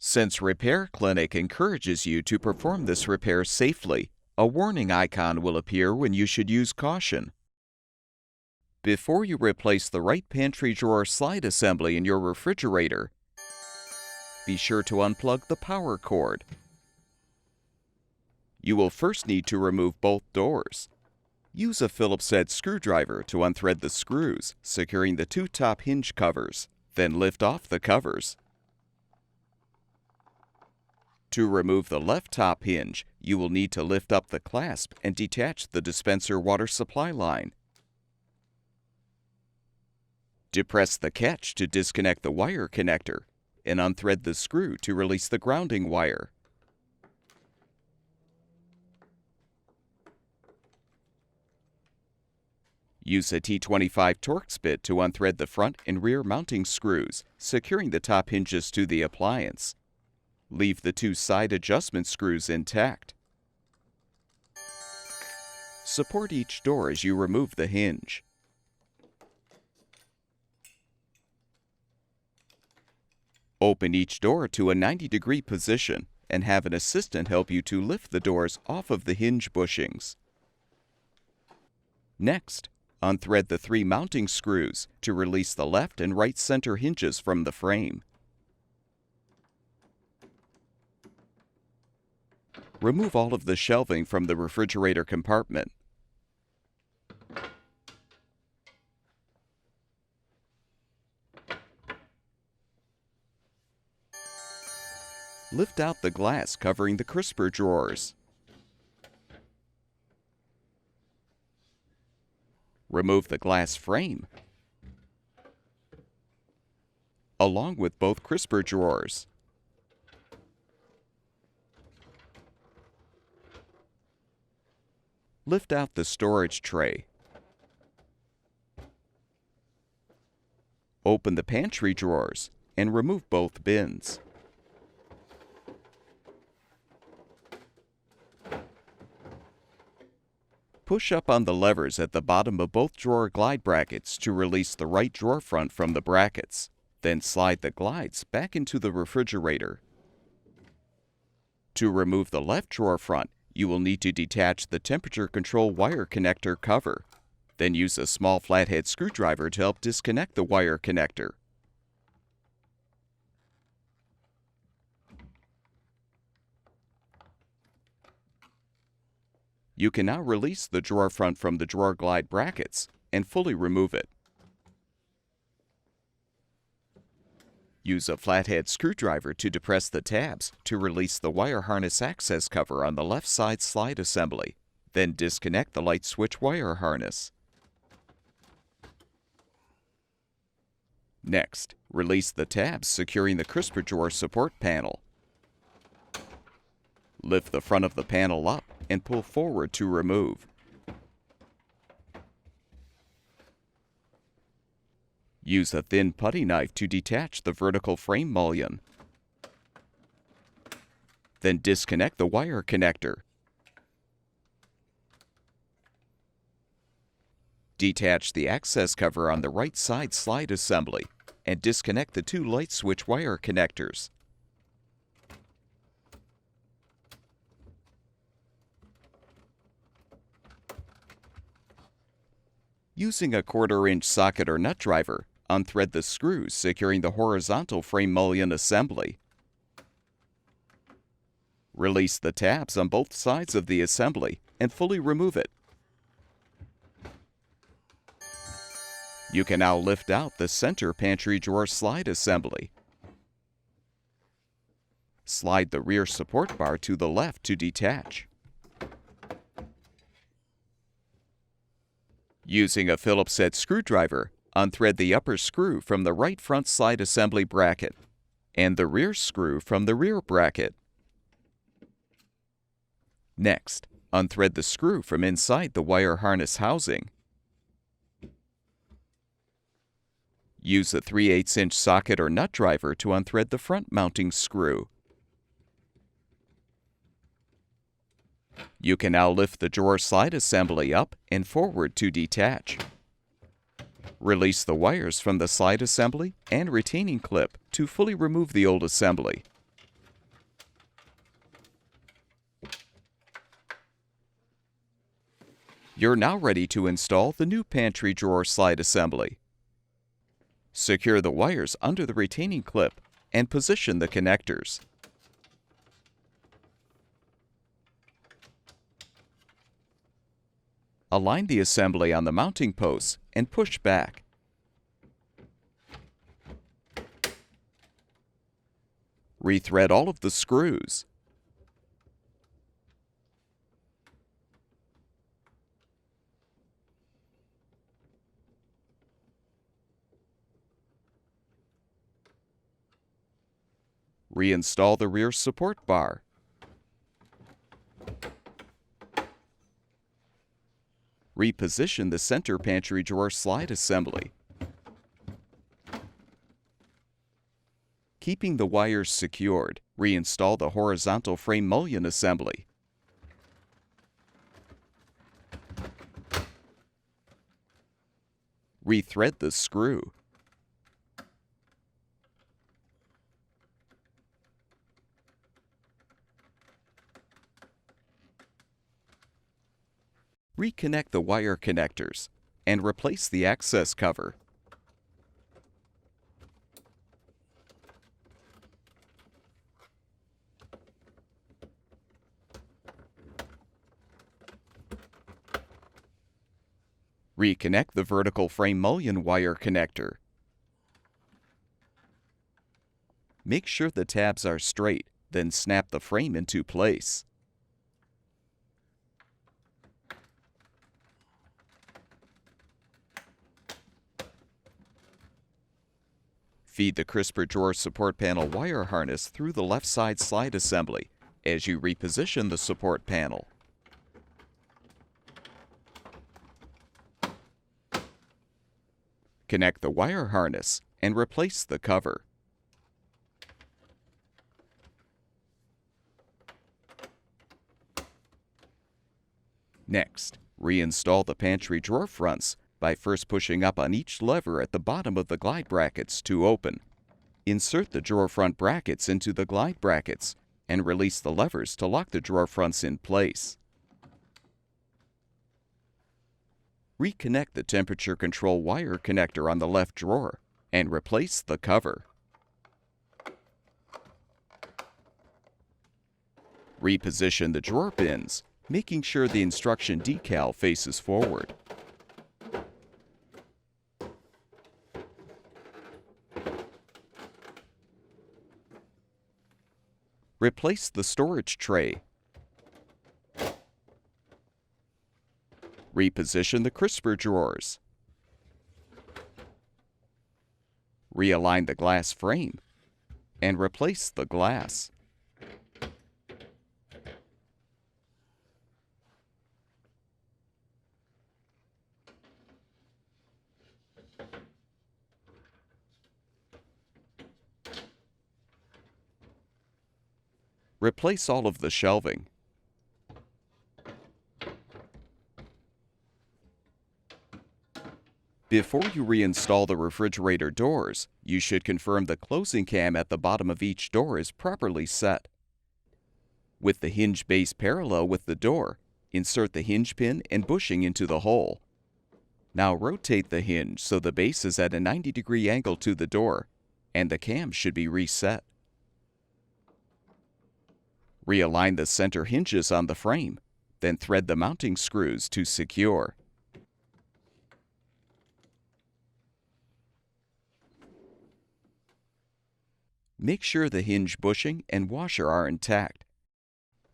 Since Repair Clinic encourages you to perform this repair safely, a warning icon will appear when you should use caution. Before you replace the right pantry drawer slide assembly in your refrigerator, be sure to unplug the power cord. You will first need to remove both doors. Use a Phillips head screwdriver to unthread the screws, securing the two top hinge covers. Then lift off the covers. To remove the left top hinge, you will need to lift up the clasp and detach the dispenser water supply line. Depress the catch to disconnect the wire connector and unthread the screw to release the grounding wire. Use a T25 Torx bit to unthread the front and rear mounting screws, securing the top hinges to the appliance. Leave the two side adjustment screws intact. Support each door as you remove the hinge. Open each door to a 90-degree position and have an assistant help you to lift the doors off of the hinge bushings. Next, unthread the three mounting screws to release the left and right center hinges from the frame. Remove all of the shelving from the refrigerator compartment. Lift out the glass covering the crisper drawers. Remove the glass frame, along with both crisper drawers. Lift out the storage tray. Open the pantry drawers and remove both bins. Push up on the levers at the bottom of both drawer glide brackets to release the right drawer front from the brackets. Then slide the glides back into the refrigerator. To remove the left drawer front, you will need to detach the temperature control wire connector cover. Then use a small flathead screwdriver to help disconnect the wire connector. You can now release the drawer front from the drawer glide brackets and fully remove it. Use a flathead screwdriver to depress the tabs to release the wire harness access cover on the left side slide assembly. Then disconnect the light switch wire harness. Next, release the tabs securing the crisper drawer support panel. Lift the front of the panel up and pull forward to remove. Use a thin putty knife to detach the vertical frame mullion. Then disconnect the wire connector. Detach the access cover on the right side slide assembly and disconnect the two light switch wire connectors. Using a 1/4-inch socket or nut driver, unthread the screws securing the horizontal frame mullion assembly. Release the tabs on both sides of the assembly and fully remove it. You can now lift out the center pantry drawer slide assembly. Slide the rear support bar to the left to detach. Using a Phillips head screwdriver, unthread the upper screw from the right front slide assembly bracket and the rear screw from the rear bracket. Next, unthread the screw from inside the wire harness housing. Use a 3/8-inch socket or nut driver to unthread the front mounting screw. You can now lift the drawer slide assembly up and forward to detach. Release the wires from the slide assembly and retaining clip to fully remove the old assembly. You're now ready to install the new pantry drawer slide assembly. Secure the wires under the retaining clip and position the connectors. Align the assembly on the mounting posts and push back. Rethread all of the screws. Reinstall the rear support bar. Reposition the center pantry drawer slide assembly. Keeping the wires secured, reinstall the horizontal frame mullion assembly. Rethread the screw. Reconnect the wire connectors and replace the access cover. Reconnect the vertical frame mullion wire connector. Make sure the tabs are straight, then snap the frame into place. Feed the crisper drawer support panel wire harness through the left side slide assembly as you reposition the support panel. Connect the wire harness and replace the cover. Next, reinstall the pantry drawer fronts by first pushing up on each lever at the bottom of the glide brackets to open. Insert the drawer front brackets into the glide brackets and release the levers to lock the drawer fronts in place. Reconnect the temperature control wire connector on the left drawer and replace the cover. Reposition the drawer bins, making sure the instruction decal faces forward. Replace the storage tray. Reposition the crisper drawers. Realign the glass frame and replace the glass. Replace all of the shelving. Before you reinstall the refrigerator doors, you should confirm the closing cam at the bottom of each door is properly set. With the hinge base parallel with the door, insert the hinge pin and bushing into the hole. Now rotate the hinge so the base is at a 90-degree angle to the door, and the cam should be reset. Realign the center hinges on the frame, then thread the mounting screws to secure. Make sure the hinge bushing and washer are intact.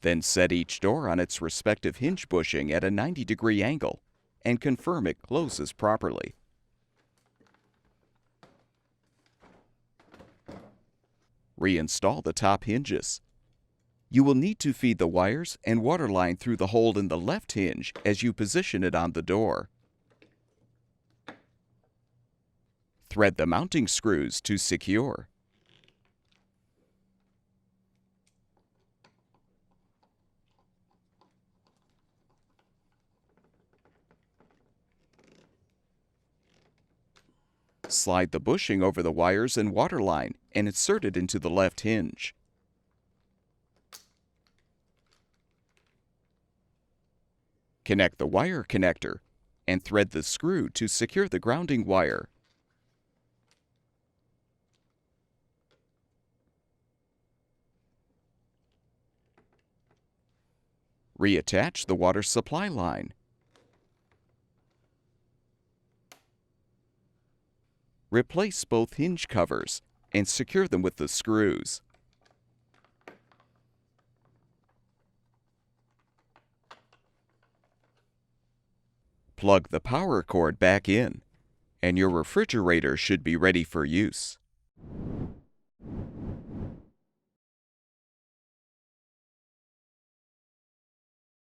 Then set each door on its respective hinge bushing at a 90-degree angle and confirm it closes properly. Reinstall the top hinges. You will need to feed the wires and water line through the hole in the left hinge as you position it on the door. Thread the mounting screws to secure. Slide the bushing over the wires and water line and insert it into the left hinge. Connect the wire connector and thread the screw to secure the grounding wire. Reattach the water supply line. Replace both hinge covers and secure them with the screws. Plug the power cord back in, and your refrigerator should be ready for use.